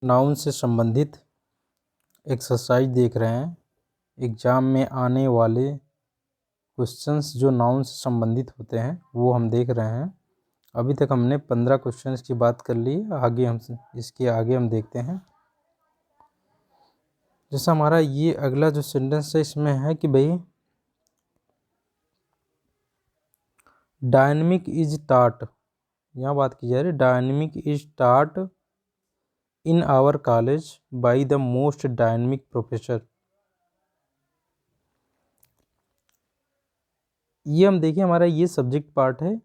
Noun से संबंधित exercise देख रहे हैं। एग्ज़ाम में आने वाले क्वेश्चंस जो नाउन से संबंधित होते हैं वो हम देख रहे हैं। अभी तक हमने 15 क्वेश्चंस की बात कर ली। आगे हम देखते हैं। जैसा हमारा ये अगला जो सेंटेंस है इसमें है कि भाई डायनेमिक इज टाट, यहाँ बात की जा रही है dynamic is that in our college by the most dynamic professor. ये हम देखिए हमारा ये सब्जेक्ट पार्ट है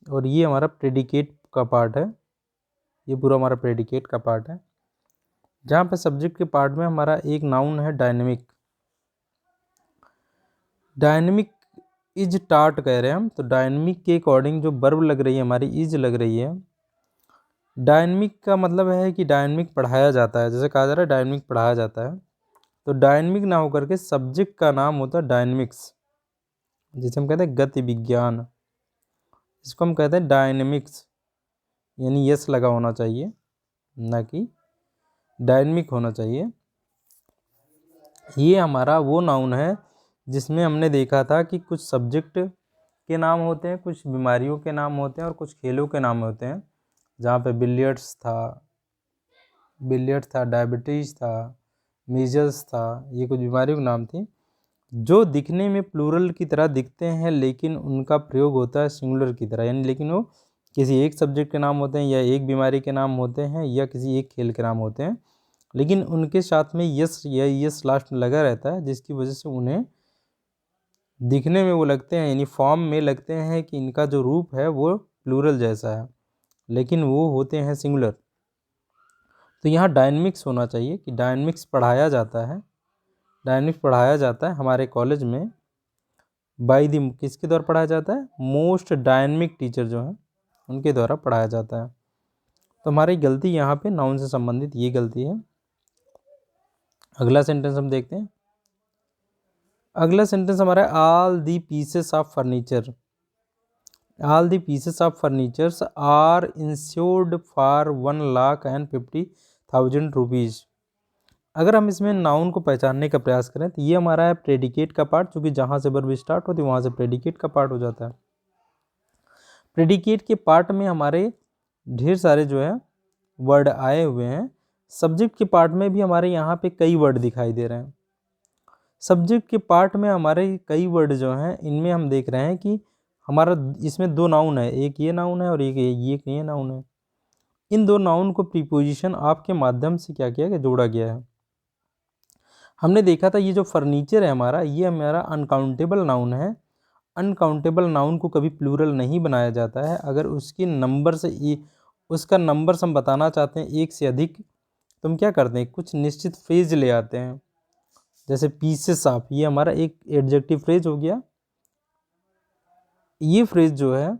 और ये हमारा प्रेडिकेट का पार्ट है। ये पूरा हमारा प्रेडिकेट का पार्ट है, जहाँ पे सब्जेक्ट के पार्ट में हमारा एक नाउन है डायनेमिक। डायनेमिक इज टाट कह रहे हैं हम, तो डायनेमिक के अकॉर्डिंग जो वर्ब लग रही है हमारी इज लग रही है। डायनेमिक का मतलब है कि डायनेमिक पढ़ाया जाता है, जैसे कहा जा रहा है डायनेमिक पढ़ाया जाता है, तो डायनेमिक ना होकर के सब्जेक्ट का नाम होता है डायनेमिक्स, जिसे हम कहते हैं गति विज्ञान। इसको हम कहते हैं डायनेमिक्स, यानी यस लगा होना चाहिए, ना कि डायनेमिक होना चाहिए। ये हमारा वो नाउन है जिसमें हमने देखा था कि कुछ सब्जेक्ट के नाम होते हैं, कुछ बीमारियों के नाम होते हैं और कुछ खेलों के नाम होते हैं। जहाँ पे बिलियर्ड्स था, डायबिटीज़ था, मीजल्स था, ये कुछ बीमारियों के नाम थे जो दिखने में प्लूरल की तरह दिखते हैं, लेकिन उनका प्रयोग होता है सिंगुलर की तरह, यानी लेकिन वो किसी एक सब्जेक्ट के नाम होते हैं या एक बीमारी के नाम होते हैं या किसी एक खेल के नाम होते हैं, लेकिन उनके साथ में यस या यस लास्ट में लगा रहता है, जिसकी वजह से उन्हें दिखने में वो लगते हैं, यानी फॉर्म में लगते हैं कि इनका जो रूप है वो प्लूरल जैसा है, लेकिन वो होते हैं सिंगुलर। तो यहाँ डायनेमिक्स होना चाहिए कि डायनेमिक्स पढ़ाया जाता है। डायनेमिक्स पढ़ाया जाता है हमारे कॉलेज में बाय द, किसके द्वारा पढ़ाया जाता है, मोस्ट डायनेमिक टीचर जो हैं उनके द्वारा पढ़ाया जाता है। तो हमारी गलती यहाँ पे नाउन से संबंधित ये गलती है। अगला सेंटेंस हम देखते हैं। अगला सेंटेंस हमारा है all the pieces of furniture. All the pieces of furnitures are insured for 1,50,000 rupees. अगर हम इसमें नाउन को पहचानने का प्रयास करें तो ये हमारा है प्रेडिकेट का पार्ट, चूँकि जहाँ से वर्ब स्टार्ट होती है वहाँ से प्रेडिकेट का पार्ट हो जाता है। प्रेडिकेट के पार्ट में हमारे ढेर सारे जो है वर्ड आए हुए हैं। सब्जेक्ट के पार्ट में भी हमारे यहाँ पे कई वर्ड दिखाई दे रहे हैं। सब्जेक्ट के पार्ट में हमारे कई वर्ड जो हैं इनमें हम देख रहे हैं कि हमारा इसमें दो नाउन है, एक ये नाउन है और एक ये नाउन है। इन दो नाउन को प्रीपोजिशन ऑफ के माध्यम से क्या किया गया, जोड़ा गया है। हमने देखा था ये जो फर्नीचर है हमारा, ये हमारा अनकाउंटेबल नाउन है। अनकाउंटेबल नाउन को कभी प्लूरल नहीं बनाया जाता है। अगर उसके नंबर से उसका नंबर्स हम बताना चाहते हैं एक से अधिक, तो हम क्या करते हैं, कुछ निश्चित फ्रेज ले आते हैं। जैसे पीसेस ऑफ, ये हमारा एक एडजेक्टिव फ्रेज हो गया। ये फ्रेज जो है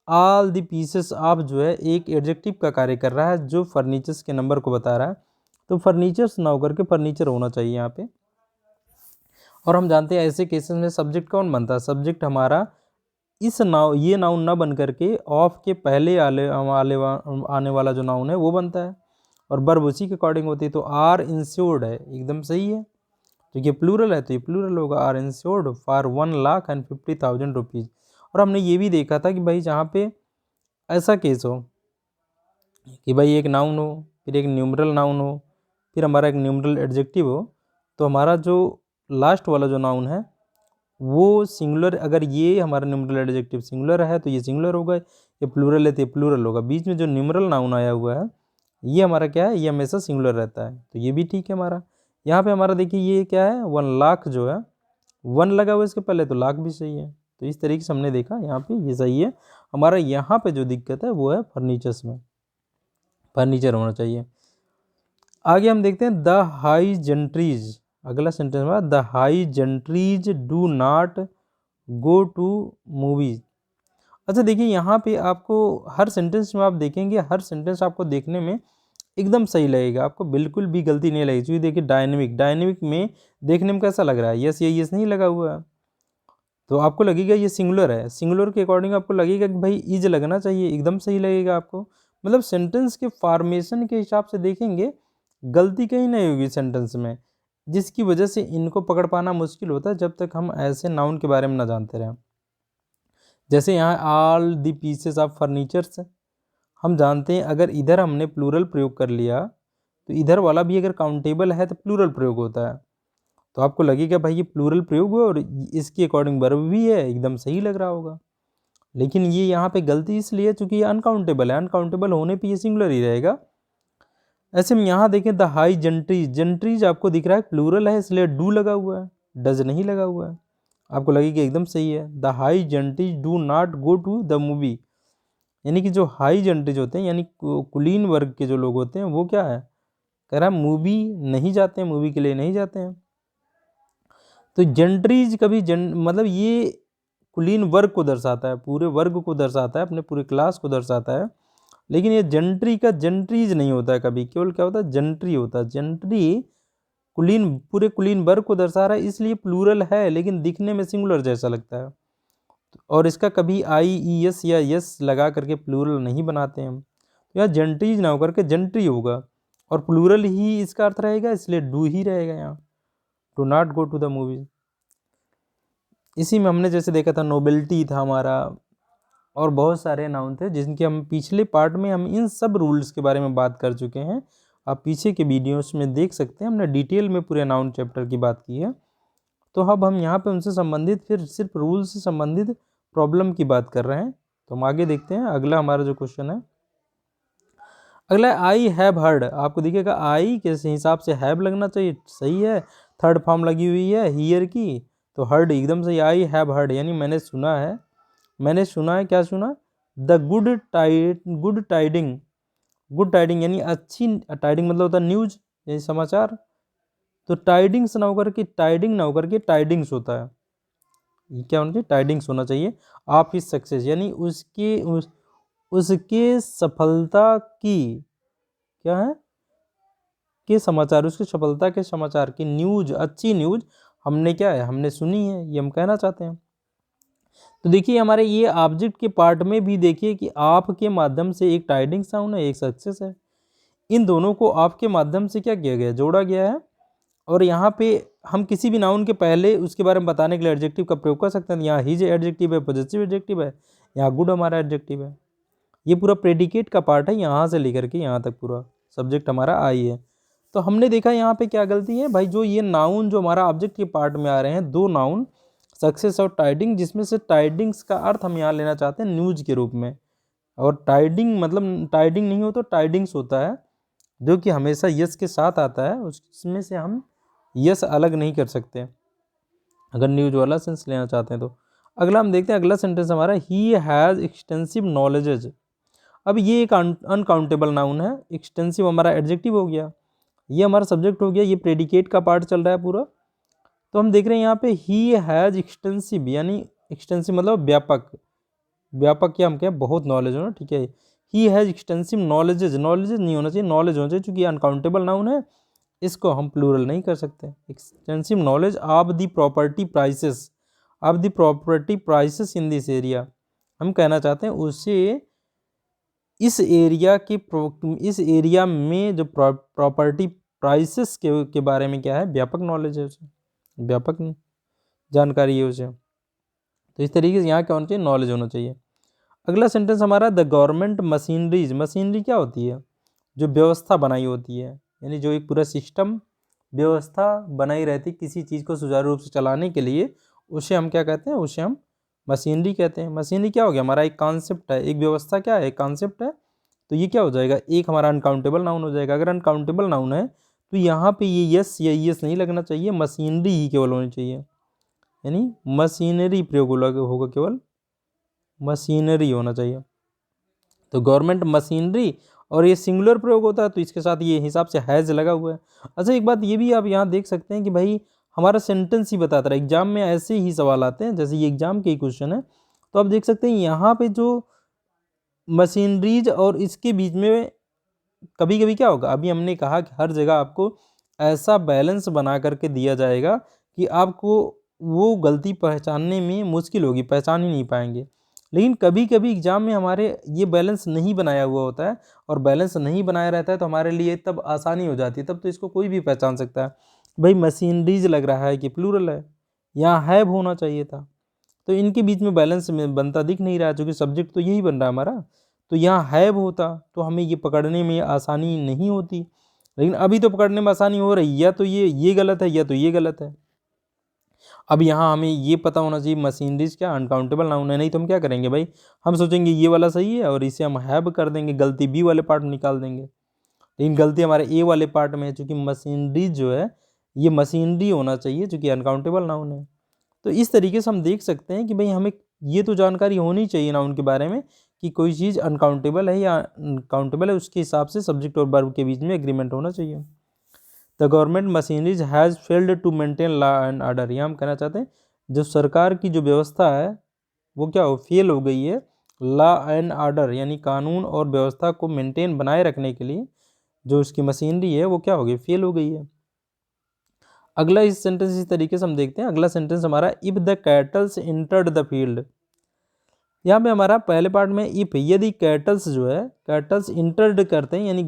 ऑल द पीसेस ऑफ जो है एक एडजेक्टिव का कार्य कर रहा है जो फर्नीचर्स के नंबर को बता रहा है। तो फर्नीचर्स ना होकर के फर्नीचर होना चाहिए यहाँ पे। और हम जानते हैं ऐसे केसेस में सब्जेक्ट कौन बनता है, सब्जेक्ट हमारा इस ये नाउन ना बन करके ऑफ के पहले आने वाला जो नाउन है वो बनता है और वर्ब उसी के अकॉर्डिंग होती है। तो आर इंश्योर्ड है, एकदम सही है, तो ये प्लूरल है तो ये प्लूरल होगा, आर इंश्योर्ड फॉर 1,50,000 रुपीज़। और हमने ये भी देखा था कि भाई जहाँ पे ऐसा केस हो कि भाई एक नाउन हो, फिर एक न्यूमरल नाउन हो, फिर हमारा एक न्यूमरल एडजेक्टिव हो, तो हमारा जो लास्ट वाला जो नाउन है वो सिंगुलर, अगर ये हमारा न्यूमरल एडजेक्टिव सिंगुलर है तो ये सिंगुलर होगा, ये प्लूरल है तो ये प्लूरल होगा। बीच में जो न्यूमरल नाउन आया हुआ है ये हमारा क्या है, ये हमेशा सिंगुलर रहता है, तो ये भी ठीक है हमारा। यहाँ पे हमारा देखिए ये क्या है, 1,00,000 जो है 1 लगा हुआ इसके पहले, तो लाख भी सही है। तो इस तरीके से हमने देखा यहाँ पे ये सही है। हमारा यहाँ पे जो दिक्कत है वो है फर्नीचर्स में, फर्नीचर होना चाहिए। आगे हम देखते हैं द हाई जेंट्रीज। अगला सेंटेंस में the high gentries do not go to movies. अच्छा देखिए यहाँ पे आपको हर सेंटेंस में आप देखेंगे, हर सेंटेंस आपको देखने में एकदम सही लगेगा, आपको बिल्कुल भी गलती नहीं लगेगी। क्योंकि देखिए डायनेमिक में देखने में कैसा लग रहा है, यस ये यस नहीं लगा हुआ है, तो आपको लगेगा ये सिंगुलर है। सिंगुलर के अकॉर्डिंग आपको लगेगा कि भाई इज लगना चाहिए, एकदम सही लगेगा आपको। मतलब सेंटेंस के फॉर्मेशन के हिसाब से देखेंगे गलती कहीं नहीं होगी सेंटेंस में, जिसकी वजह से इनको पकड़ पाना मुश्किल होता है जब तक हम ऐसे नाउन के बारे में ना जानते रहें। जैसे यहाँ all the pieces of furnitures, हम जानते हैं अगर इधर हमने प्लूरल प्रयोग कर लिया तो इधर वाला भी अगर काउंटेबल है तो प्लूरल प्रयोग होता है। तो आपको लगेगा भाई ये प्लूरल प्रयोग हुआ और इसके अकॉर्डिंग वर्ब भी है, एकदम सही लग रहा होगा। लेकिन ये यहाँ पे गलती इसलिए चूंकि ये अनकाउंटेबल है, अनकाउंटेबल होने पे ये सिंगुलर ही रहेगा। ऐसे में यहाँ देखें द हाई जंट्रीज, जंट्रीज आपको दिख रहा है प्लूरल है इसलिए डू लगा हुआ है, डज नहीं लगा हुआ है। आपको लगेगा एकदम सही है। The high gentries do not go to the movie, यानी कि जो हाई जंट्रीज होते हैं यानी कुलीन वर्ग के जो लोग होते हैं वो क्या है, कह रहा है मूवी नहीं जाते हैं, मूवी के लिए नहीं जाते हैं। तो जंट्रीज कभी मतलब ये कुलीन वर्ग को दर्शाता है, पूरे वर्ग को दर्शाता है, अपने पूरे क्लास को दर्शाता है। लेकिन ये जंट्री का जंट्रीज नहीं होता है कभी, केवल क्या होता है जंट्री होता है। जंट्री कुलीन, पूरे कुलीन वर्ग को दर्शा रहा है इसलिए प्लूरल है लेकिन दिखने में सिंगुलर जैसा लगता है। और इसका कभी आई ई एस या यस लगा करके प्लूरल नहीं बनाते हैं। तो यहाँ जंट्रीज ना होकर के जंट्री होगा और प्लूरल ही इसका अर्थ रहेगा इसलिए डू ही रहेगा यहाँ, do not go to the movie. इसी में हमने जैसे देखा था नोबेल्टी था हमारा, और बहुत सारे नाउन थे जिनके हम पिछले पार्ट में हम इन सब रूल्स के बारे में बात कर चुके हैं। आप पीछे के वीडियोस में देख सकते हैं, हमने डिटेल में पूरे नाउन चैप्टर की बात की है। तो अब हम यहाँ पे उनसे संबंधित फिर सिर्फ रूल से संबंधित प्रॉब्लम की बात कर रहे हैं। तो हम आगे देखते हैं अगला हमारा जो क्वेश्चन है। अगला आई हैव हर्ड, आपको दिखेगा आई के हिसाब से हैव लगना चाहिए, सही है। थर्ड फॉर्म लगी हुई है हियर की, तो हर्ड एकदम सही। आई हैव हर्ड यानी मैंने सुना है, मैंने सुना है, क्या सुना, the good tidying, good tidying यानी अच्छी, टाइडिंग मतलब होता है न्यूज, यानी समाचार। तो टाइडिंग्स ना होकर के, टाइडिंग ना होकर के टाइडिंग्स होता है, ये क्या होना चाहिए, टाइडिंग्स होना चाहिए। आप ही सक्सेस यानी उसके सफलता की, क्या है, के समाचार, उसकी सफलता के समाचार की न्यूज, अच्छी न्यूज हमने क्या है, हमने सुनी है, ये हम कहना चाहते हैं। तो देखिए हमारे ये ऑब्जेक्ट के पार्ट में भी देखिए कि आप के माध्यम से एक टाइडिंग साउंड है, एक सक्सेस है। इन दोनों को आपके माध्यम से क्या किया गया, जोड़ा गया है। और यहाँ पे हम किसी भी नाउन के पहले उसके बारे में बताने के लिए एडजेक्टिव का प्रयोग कर सकते हैं। यहाँ हिज एडजेक्टिव है, पॉजिटिव एडजेक्टिव है, यहाँ गुड हमारा एडजेक्टिव है। ये पूरा प्रेडिकेट का पार्ट है, यहाँ से लेकर के यहाँ तक पूरा सब्जेक्ट हमारा आई है। तो हमने देखा यहाँ पे क्या गलती है भाई, जो ये नाउन जो हमारा ऑब्जेक्ट के पार्ट में आ रहे हैं, दो नाउन सक्सेस और टाइडिंग, जिसमें से टाइडिंग्स का अर्थ हम यहाँ लेना चाहते हैं न्यूज के रूप में। और टाइडिंग मतलब टाइडिंग नहीं हो तो टाइडिंग्स होता है, जो कि हमेशा यस के साथ आता है, उसमें से हम यस अलग नहीं कर सकते अगर न्यूज वाला सेंस लेना चाहते हैं तो। अगला हम देखते हैं, अगला सेंटेंस हमारा ही हैज़ एक्सटेंसिव नॉलेजेज। अब ये एक अनकाउंटेबल नाउन है, एक्सटेंसिव हमारा एडजेक्टिव हो गया, ये हमारा सब्जेक्ट हो गया, ये प्रेडिकेट का पार्ट चल रहा है पूरा। तो हम देख रहे हैं यहाँ पे ही हैज़ एक्सटेंसिव यानी एक्सटेंसिव मतलब व्यापक, व्यापक क्या हम कहें, बहुत नॉलेज हो ना, ठीक है। ही हैज़ एक्सटेंसिव नॉलेजेज, नॉलेजेज नहीं होना चाहिए, नॉलेज होना चाहिए, चूंकि अनकाउंटेबल नाउन है इसको हम प्लूरल नहीं कर सकते। Extensive knowledge of the property prices, of the property prices in this area, हम कहना चाहते हैं उसे इस एरिया के इस एरिया में जो प्रॉपर्टी प्राइसेस के बारे में क्या है, व्यापक नॉलेज है उसे, व्यापक जानकारी है उसे। तो इस तरीके से यहाँ क्या होना चाहिए, नॉलेज होना चाहिए। अगला सेंटेंस हमारा द गवर्नमेंट मशीनरीज, मशीनरी क्या होती है, जो व्यवस्था बनाई होती है, यानी जो एक पूरा सिस्टम व्यवस्था बनाई रहती किसी चीज़ को सुचारू रूप से चलाने के लिए, उसे हम क्या कहते हैं, उसे हम मशीनरी कहते हैं। मशीनरी क्या हो गया, हमारा एक कॉन्सेप्ट है, एक व्यवस्था क्या है, एक कॉन्सेप्ट है। तो ये क्या हो जाएगा, एक हमारा अनकाउंटेबल नाउन हो जाएगा। अगर अनकाउंटेबल नाउन है तो यहाँ पे ये यस या यस नहीं लगना चाहिए, मशीनरी ही केवल होनी चाहिए, यानी मशीनरी प्रयोग होगा, केवल मशीनरी होना चाहिए। तो गवर्नमेंट मशीनरी, और ये सिंगुलर प्रयोग होता है तो इसके साथ ये हिसाब से हैज़ लगा हुआ है। अच्छा एक बात ये भी आप यहाँ देख सकते हैं कि भाई हमारा सेंटेंस ही बताता है, एग्जाम में ऐसे ही सवाल आते हैं, जैसे ये एग्जाम के ही क्वेश्चन है। तो आप देख सकते हैं यहाँ पे जो मशीनरीज और इसके बीच में कभी कभी क्या होगा, अभी हमने कहा कि हर जगह आपको ऐसा बैलेंस बना करके दिया जाएगा कि आपको वो गलती पहचानने में मुश्किल होगी, पहचान ही नहीं पाएंगे। लेकिन कभी कभी एग्जाम में हमारे ये बैलेंस नहीं बनाया हुआ होता है, और बैलेंस नहीं बनाया रहता है तो हमारे लिए तब आसानी हो जाती है, तब तो इसको कोई भी पहचान सकता है। भाई मशीनरीज लग रहा है कि प्लूरल है, यहाँ हैव होना चाहिए था, तो इनके बीच में बैलेंस में बनता दिख नहीं रहा है, क्योंकि सब्जेक्ट तो यही बन रहा है हमारा। तो यहाँ हैव होता तो हमें ये पकड़ने में आसानी नहीं होती, लेकिन अभी तो पकड़ने में आसानी हो रही, या तो ये गलत है या तो ये गलत है। अब यहाँ हमें ये पता होना चाहिए मशीनरीज क्या अनकाउंटेबल नाउन है, नहीं तो हम क्या करेंगे भाई, हम सोचेंगे ये वाला सही है और इसे हम हैव कर देंगे, गलती बी वाले पार्ट में निकाल देंगे, लेकिन गलती हमारे ए वाले पार्ट में है, चूँकि मशीनरीज जो है ये मशीनरी होना चाहिए चूँकि अनकाउंटेबल नाउन है। तो इस तरीके से हम देख सकते हैं कि भाई हमें ये तो जानकारी होनी चाहिए नाउन के बारे में कि कोई चीज़ अनकाउंटेबल है या अनकाउंटेबल है, उसके हिसाब से सब्जेक्ट और वर्ब के बीच में एग्रीमेंट होना चाहिए। The government machineries has failed to maintain law and order, ये हम कहना चाहते हैं जो सरकार की जो व्यवस्था है वो क्या हो फेल हो गई है, लॉ एंड ऑर्डर यानी कानून और व्यवस्था को मेंटेन बनाए रखने के लिए जो उसकी मशीनरी है वो क्या हो गई, फेल हो गई है। अगला इस सेंटेंस इस तरीके से हम देखते हैं, अगला सेंटेंस हमारा if the kettles entered the field. यहाँ पे हमारा पहले पार्ट में इफ, यदि कैटल्स जो है कैटल्स इंटर्ड करते हैं यानी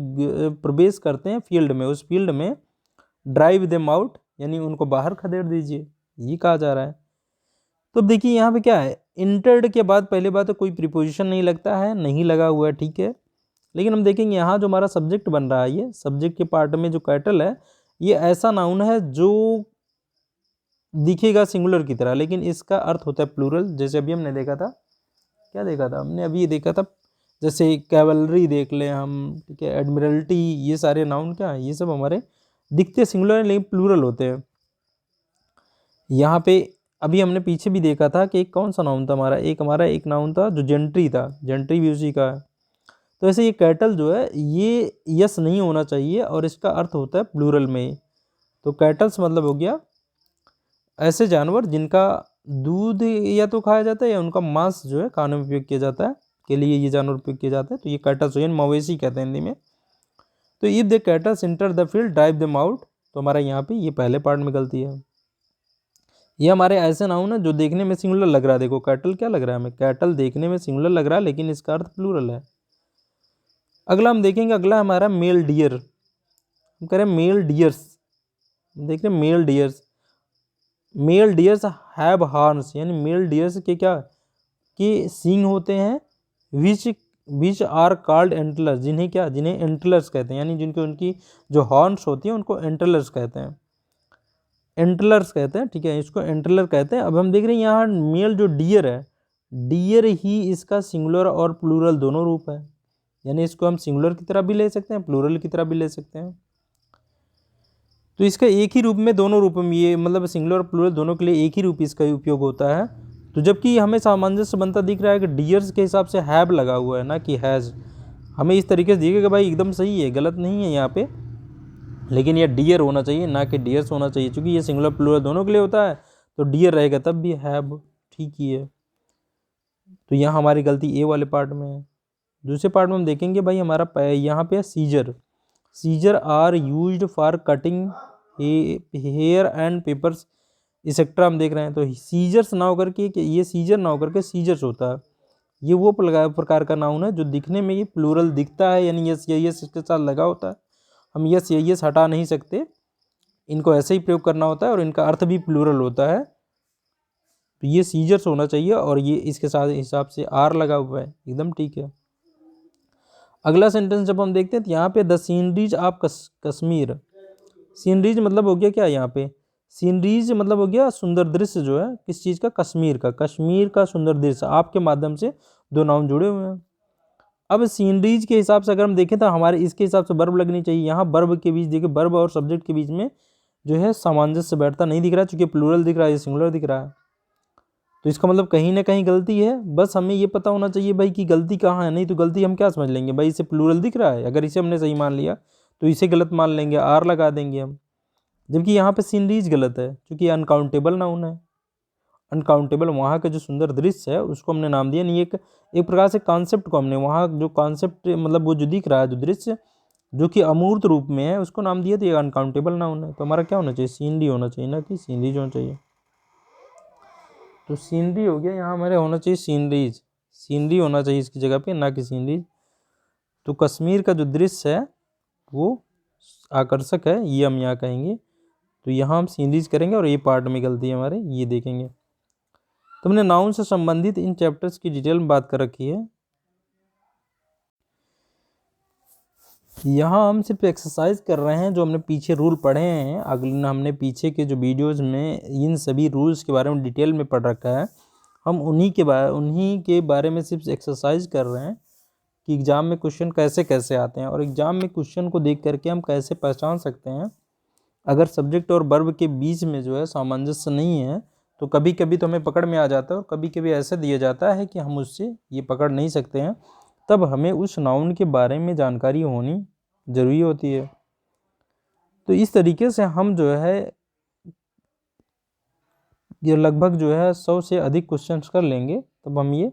प्रवेश करते हैं फील्ड में, उस फील्ड में, ड्राइव देम आउट यानी उनको बाहर खदेड़ दीजिए, ये कहा जा रहा है। तो देखिए यहाँ पे क्या है, इंटर्ड के बाद पहले बात तो कोई प्रीपोजिशन नहीं लगता है, नहीं लगा हुआ है, ठीक है। लेकिन हम देखेंगे यहाँ जो हमारा सब्जेक्ट बन रहा है, ये सब्जेक्ट के पार्ट में जो कैटल है ये ऐसा नाउन है जो दिखेगा सिंगुलर की तरह, लेकिन इसका अर्थ होता है प्लूरल। जैसे अभी हमने देखा था, क्या देखा था हमने, अभी ये देखा था जैसे कैवलरी देख लें हम, ठीक है, एडमिरल्टी, ये सारे नाउन क्या है, ये सब हमारे दिखते सिंगुलर हैं लेकिन प्लूरल होते हैं। यहाँ पे अभी हमने पीछे भी देखा था कि एक कौन सा नाउन था हमारा, एक नाउन था जो जेंट्री था, जेंट्री भी उसी का है। तो ऐसे ये कैटल जो है ये यस नहीं होना चाहिए और इसका अर्थ होता है प्लूरल में। तो कैटल्स मतलब हो गया ऐसे जानवर जिनका दूध या तो खाया जाता है या उनका मांस जो है खाने में उपयोग किया जाता है, के लिए ये जानवर उपयोग किए जाते हैं, तो ये कैटल्स हो, मवेशी कहते हैं हिंदी में। तो if the kettles enter the field drive them out, तो हमारा यहाँ पे ये पहले पार्ट में गलती है। ये हमारे ऐसे नाउन है जो देखने में सिंगुलर लग रहा है, देखो कैटल क्या लग रहा है हमें, कैटल देखने में सिंगुलर लग रहा है लेकिन इसका अर्थ प्लूरल है। अगला हम देखेंगे, अगला हमारा मेल डियर, हम कह रहे हैं मेल डियर्स, देख रहे हैं male deers, male deers have horns यानी मेल डियर्स के क्या कि सींग होते हैं, विच आर कॉल्ड एंटलर्स, जिन्हें क्या, जिन्हें एंटलर्स कहते हैं, यानी जिनके उनकी जो हॉर्न्स होती हैं उनको एंटलर्स कहते हैं, एंटलर्स कहते हैं, ठीक है, इसको एंटलर कहते हैं। अब हम देख रहे हैं यहाँ मेल जो डियर है, डियर ही इसका सिंगुलर और प्लूरल दोनों रूप है, यानी इसको हम सिंगुलर की तरह भी ले सकते हैं, प्लूरल की तरह भी ले सकते हैं। तो इसका एक ही रूप में, दोनों रूप में, ये मतलब सिंगुलर और प्लूरल दोनों के लिए एक ही रूप इसका उपयोग होता है। तो जबकि हमें सामंजस्य बनता दिख रहा है कि डियर्स के हिसाब से हैव लगा हुआ है ना कि हैज़, हमें इस तरीके से दिखेगा भाई एकदम सही है, गलत नहीं है यहाँ पे, लेकिन यह डियर होना चाहिए ना कि डियर्स होना चाहिए, क्योंकि ये सिंगुलर प्लूरल दोनों के लिए होता है, तो डियर रहेगा तब भी हैव, ठीक ही है। तो यहाँ हमारी गलती ए वाले पार्ट में है। दूसरे पार्ट में हम देखेंगे भाई हमारा यहाँ पे है scissor, scissor are used for cutting hair and papers etcetera, हम देख रहे हैं। तो सीजर्स ना होकर के, ये सीजर ना होकर के सीजर्स होता है, ये वो प्रकार का नाउन है जो दिखने में ये प्लूरल दिखता है, यानी यस या यस इसके साथ लगा होता है, हम यस या यस हटा नहीं सकते, इनको ऐसे ही प्रयोग करना होता है और इनका अर्थ भी प्लूरल होता है। तो ये सीजर्स होना चाहिए और ये इसके साथ हिसाब से आर लगा हुआ है, एकदम ठीक है। अगला सेंटेंस जब हम देखते हैं तो यहाँ पे the sceneries of Kashmir, sceneries मतलब हो गया क्या, यहाँ पे सीनरीज मतलब हो गया सुंदर दृश्य जो है, किस चीज़ का, कश्मीर का, कश्मीर का सुंदर दृश्य, आपके माध्यम से दो नाउन जुड़े हुए हैं। अब सीनरीज के हिसाब से अगर हम देखें तो हमारे इसके हिसाब से वर्ब लगनी चाहिए, यहाँ वर्ब के बीच देखिए, वर्ब और सब्जेक्ट के बीच में जो है सामंजस्य बैठता नहीं दिख रहा है, चूंकि प्लूरल दिख रहा है, सिंगुलर दिख रहा है, तो इसका मतलब कहीं ना कहीं गलती है। बस हमें ये पता होना चाहिए भाई कि गलती कहाँ है, नहीं तो गलती हम क्या समझ लेंगे भाई, इसे प्लूरल दिख रहा है, अगर इसे हमने सही मान लिया तो इसे गलत मान लेंगे, आर लगा देंगे हम, जबकि यहाँ पे सीनरीज गलत है क्योंकि अनकाउंटेबल नाउन है, अनकाउंटेबल वहाँ का जो सुंदर दृश्य है उसको हमने नाम दिया, नहीं एक प्रकार से कॉन्सेप्ट को हमने, वहाँ जो कॉन्सेप्ट मतलब वो जो दिख रहा है जो दृश्य जो कि अमूर्त रूप में है उसको नाम दिया, तो ये अनकाउंटेबल नाउन है। तो हमारा क्या होना चाहिए, सीनरी होना चाहिए ना कि सीनरीज होना चाहिए। तो सीनरी हो गया, यहाँ हमारे होना चाहिए सीनरीज, सीनरी होना चाहिए इसकी जगह पे, ना कि सीनरी। तो कश्मीर का जो दृश्य है वो आकर्षक है, ये हम यहाँ कहेंगे। तो यहाँ हम सीनरीज करेंगे और ये पार्ट में गलती है हमारे, ये देखेंगे। तुमने नाउन से संबंधित इन चैप्टर्स की डिटेल में बात कर रखी है। यहाँ हम सिर्फ एक्सरसाइज कर रहे हैं, जो हमने पीछे रूल पढ़े हैं, अगले हमने पीछे के जो वीडियोस में इन सभी रूल्स के बारे में डिटेल में पढ़ रखा है। हम उन्हीं के बारे में सिर्फ एक्सरसाइज कर रहे हैं कि एग्ज़ाम में क्वेश्चन कैसे कैसे आते हैं, और एग्ज़ाम में क्वेश्चन को देख करके हम कैसे पहचान सकते हैं अगर सब्जेक्ट और वर्ब के बीच में जो है सामंजस्य नहीं है। तो कभी कभी तो हमें पकड़ में आ जाता है और कभी कभी ऐसा दिया जाता है कि हम उससे ये पकड़ नहीं सकते हैं, तब हमें उस नाउन के बारे में जानकारी होनी ज़रूरी होती है। तो इस तरीके से हम जो है ये लगभग जो है 100 से अधिक क्वेश्चंस कर लेंगे, तब हम ये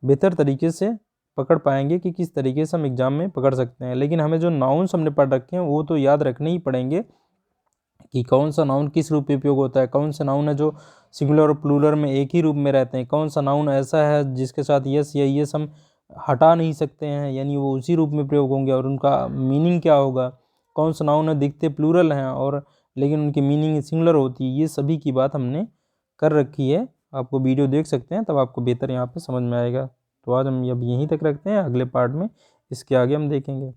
बेहतर तरीके से पकड़ पाएंगे कि किस तरीके से हम एग्ज़ाम में पकड़ सकते हैं। लेकिन हमें जो नाउन्स हमने पढ़ रखे हैं वो तो याद रखने ही पड़ेंगे कि कौन सा नाउन किस रूप में उपयोग होता है, कौन सा नाउन है जो सिंगुलर और प्लूरल में एक ही रूप में रहते हैं, कौन सा नाउन ऐसा है जिसके साथ यस या यस हम हटा नहीं सकते हैं, यानी वो उसी रूप में प्रयोग होंगे और उनका मीनिंग क्या होगा, कौन सा नाउन है दिखते प्लूरल हैं और लेकिन उनकी मीनिंग सिंगुलर होती है। ये सभी की बात हमने कर रखी है। आपको वीडियो देख सकते हैं, तब आपको बेहतर यहाँ पे समझ में आएगा। तो आज हम अब यहीं तक रखते हैं, अगले पार्ट में इसके आगे हम देखेंगे।